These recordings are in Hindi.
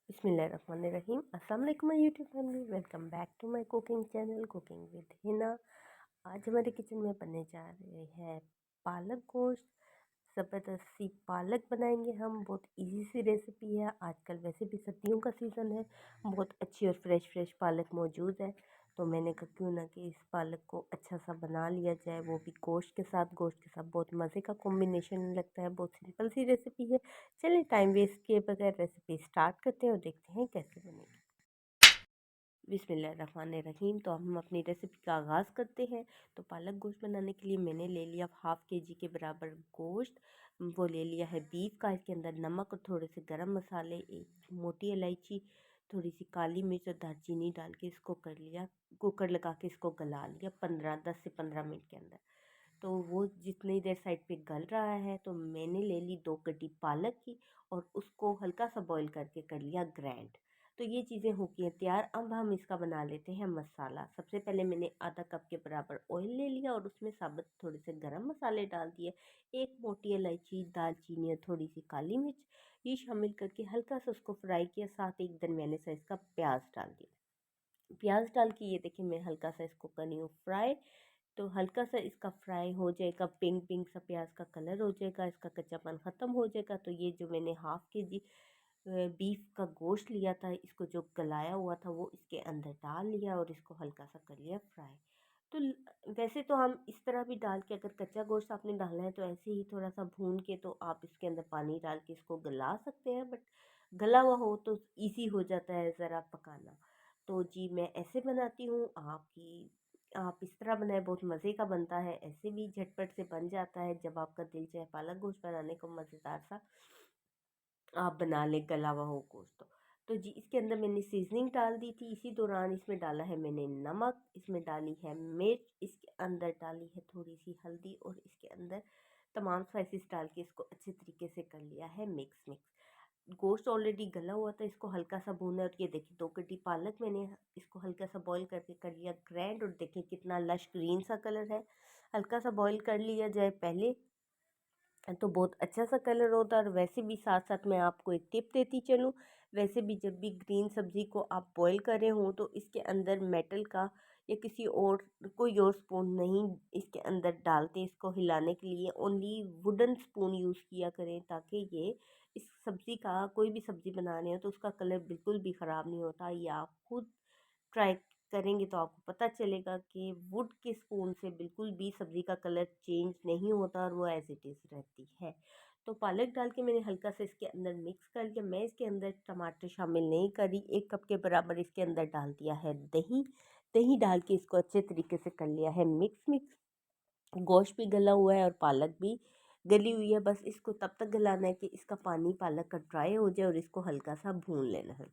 बिस्मिल्लाहिर्रहमानिर्रहीम। अस्सलाम वालेकुम my YouTube family, welcome back to my cooking channel cooking with Hina. आज हमारे किचन में बनने जा रहे हैं पालक गोश्त। ज़बरदस्त सी पालक बनाएंगे हम। बहुत इजी सी रेसिपी है। आजकल वैसे भी सर्दियों का सीज़न है, बहुत अच्छी और फ्रेश फ्रेश पालक मौजूद है। तो मैंने कहा क्यों ना कि इस पालक को अच्छा सा बना लिया जाए, वो भी गोश्त के साथ। गोश्त के साथ बहुत मज़े का कॉम्बिनेशन लगता है। बहुत सिंपल सी रेसिपी है। चलिए टाइम वेस्ट किए बगैर रेसिपी स्टार्ट करते हैं और देखते हैं कैसे बनेगी। बिस्मिल्लाहिर्रहमानिर्रहीम। तो हम अपनी रेसिपी का आगाज़ करते हैं। तो पालक गोश्त बनाने के लिए मैंने ले लिया हाफ़ के जी के बराबर गोश्त। वो ले लिया है बीफ का। इसके अंदर नमक और थोड़े से गरम मसाले, एक मोटी इलायची, थोड़ी सी काली मिर्च और दालचीनी डाल के इसको कर लिया। कुकर लगा के इसको गला लिया 10 से 15 मिनट के अंदर। तो वो जितनी देर साइड पे गल रहा है, तो मैंने ले ली 2 कटी पालक की और उसको हल्का सा बॉईल करके कर लिया ग्राइंड। तो ये चीज़ें हो गई हैं तैयार। अब हम इसका बना लेते हैं मसाला। सबसे पहले मैंने आधा कप के बराबर ऑयल ले लिया और उसमें साबुत थोड़े से गरम मसाले डाल दिए। एक मोटी इलायची, दालचीनी और थोड़ी सी काली मिर्च ये शामिल करके हल्का सा उसको फ्राई किया। साथ एक दरमियाने साइज़ का प्याज डाल दिया। प्याज डाल के ये देखिए मैं हल्का सा इसको कर रही हूँ फ्राई। तो हल्का सा इसका फ्राई हो जाएगा, पिंक पिंक सा प्याज का कलर हो जाएगा, इसका कच्चापन ख़त्म हो जाएगा। तो ये जो मैंने हाफ़ के जी बीफ का गोश्त लिया था, इसको जो गलाया हुआ था वो इसके अंदर डाल लिया और इसको हल्का सा कर लिया फ्राई। तो वैसे तो हम इस तरह भी डाल के, अगर कच्चा गोश्त आपने डालना है तो ऐसे ही थोड़ा सा भून के तो आप इसके अंदर पानी डाल के इसको गला सकते हैं। बट गला हुआ हो तो इजी हो जाता है ज़रा पकाना। तो जी मैं ऐसे बनाती हूँ। आप इस तरह बनाए, बहुत मज़े का बनता है। ऐसे भी झटपट से बन जाता है। जब आपका दिल चाहे पालक गोश्त बनाने को मज़ेदार सा आप बना लें गला हुआ हो गोश्त। तो जी इसके अंदर मैंने सीजनिंग डाल दी थी। इसी दौरान इसमें डाला है मैंने नमक, इसमें डाली है मिर्च, इसके अंदर डाली है थोड़ी सी हल्दी और इसके अंदर तमाम स्पाइसेस डाल के इसको अच्छे तरीके से कर लिया है मिक्स मिक्स। गोश्त ऑलरेडी गला हुआ था, इसको हल्का सा भूना। और ये देखिए 2 कटी पालक मैंने इसको हल्का सा बॉईल करके कर लिया ग्रैंड। और देखिए कितना लश ग्रीन सा कलर है। हल्का सा बॉईल कर लिया जाए पहले तो बहुत अच्छा सा कलर होता है। और वैसे भी साथ साथ मैं आपको एक टिप देती चलूँ, वैसे भी जब भी ग्रीन सब्ज़ी को आप बॉईल कर रहे हों तो इसके अंदर मेटल का या किसी और कोई और स्पून नहीं इसके अंदर डालते इसको हिलाने के लिए। ओनली वुडन स्पून यूज़ किया करें ताकि ये इस सब्ज़ी का, कोई भी सब्ज़ी बना रहे हो तो उसका कलर बिल्कुल भी ख़राब नहीं होता। ये आप खुद ट्राई करेंगे तो आपको पता चलेगा कि वुड के स्पून से बिल्कुल भी सब्ज़ी का कलर चेंज नहीं होता और वो एज इट इज़ रहती है। तो पालक डाल के मैंने हल्का सा इसके अंदर मिक्स कर लिया। मैं इसके अंदर टमाटर शामिल नहीं करी। 1 कप के बराबर इसके अंदर डाल दिया है दही। दही डाल के इसको अच्छे तरीके से कर लिया है मिक्स मिक्स। गोश्त भी गला हुआ है और पालक भी गली हुई है। बस इसको तब तक गलाना है कि इसका पानी पालक का ड्राई हो जाए और इसको हल्का सा भून लेना है।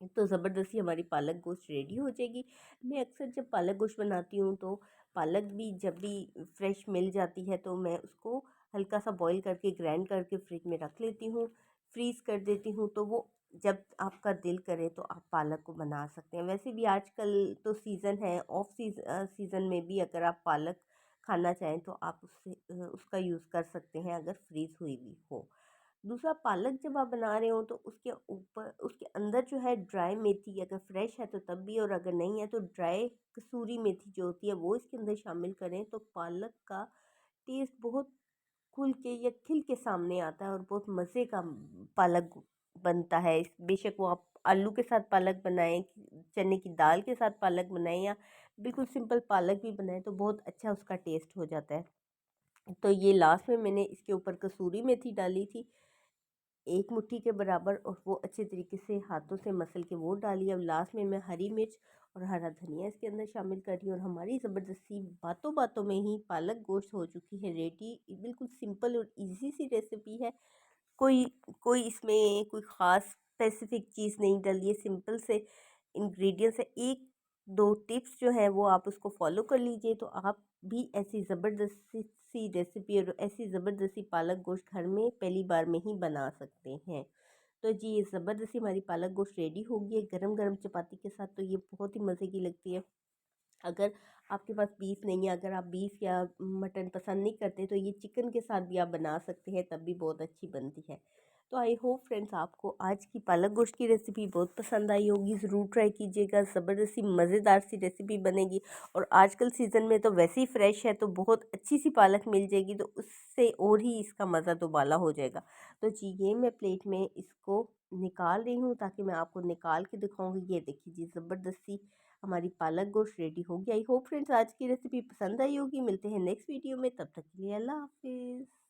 तो ज़बरदस्ती हमारी पालक गोश्त रेडी हो जाएगी। मैं अक्सर जब पालक गोश्त बनाती हूँ तो पालक भी जब भी फ्रेश मिल जाती है तो मैं उसको हल्का सा बॉईल करके ग्राइंड करके फ्रिज में रख लेती हूँ, फ्रीज़ कर देती हूँ। तो वो जब आपका दिल करे तो आप पालक को बना सकते हैं। वैसे भी आजकल तो सीज़न है, सीज़न में भी अगर आप पालक खाना चाहें तो आप उसका यूज़ कर सकते हैं अगर फ्रीज़ हुई भी हो। दूसरा, पालक जब आप बना रहे हो तो उसके ऊपर, उसके अंदर जो है ड्राई मेथी, अगर फ्रेश है तो तब भी, और अगर नहीं है तो ड्राई कसूरी मेथी जो होती है वो इसके अंदर शामिल करें तो पालक का टेस्ट बहुत खुल के या खिल के सामने आता है और बहुत मज़े का पालक बनता है। बेशक वो आप आलू के साथ पालक बनाएं, चने की दाल के साथ पालक बनाएं या बिल्कुल सिंपल पालक भी बनाएं तो बहुत अच्छा उसका टेस्ट हो जाता है। तो ये लास्ट में मैंने इसके ऊपर कसूरी मेथी डाली थी 1 मुट्ठी के बराबर, और वो अच्छे तरीके से हाथों से मसल के वो डाली। अब लास्ट में मैं हरी मिर्च और हरा धनिया इसके अंदर शामिल कर रही हूँ। और हमारी ज़बरदस्ती बातों बातों में ही पालक गोश्त हो चुकी है रेडी। बिल्कुल सिंपल और इजी सी रेसिपी है। कोई कोई इसमें कोई ख़ास स्पेसिफिक चीज़ नहीं डली है। सिंपल से इंग्रेडिएंट्स है। 1-2 टिप्स जो है वो आप उसको फॉलो कर लीजिए तो आप भी ऐसी ज़बरदस्ती सी रेसिपी और ऐसी ज़बरदस्ती पालक गोश्त घर में पहली बार में ही बना सकते हैं। तो जी ये ज़बरदस्ती हमारी पालक गोश्त रेडी हो गई है गरम गरम चपाती के साथ। तो ये बहुत ही मज़े की लगती है। अगर आपके पास बीफ नहीं है, अगर आप बीफ या मटन पसंद नहीं करते तो ये चिकन के साथ भी आप बना सकते हैं, तब भी बहुत अच्छी बनती है। तो आई होप फ्रेंड्स आपको आज की पालक गोश्त की रेसिपी बहुत पसंद आई होगी। ज़रूर ट्राई कीजिएगा, ज़बरदस्ती मज़ेदार सी रेसिपी बनेगी। और आजकल सीज़न में तो वैसे ही फ्रेश है तो बहुत अच्छी सी पालक मिल जाएगी, तो उससे और ही इसका मज़ा दोबाला हो जाएगा। तो जी ये मैं प्लेट में इसको निकाल रही हूँ ताकि मैं आपको निकाल के दिखाऊंगी। ये देखिए जी, ज़बरदस्ती हमारी पालक गोश्त रेडी होगी। आई होप फ्रेंड्स आज की रेसिपी पसंद आई होगी। मिलते हैं नेक्स्ट वीडियो में, तब तक के लिए अल्लाह हाफिज़।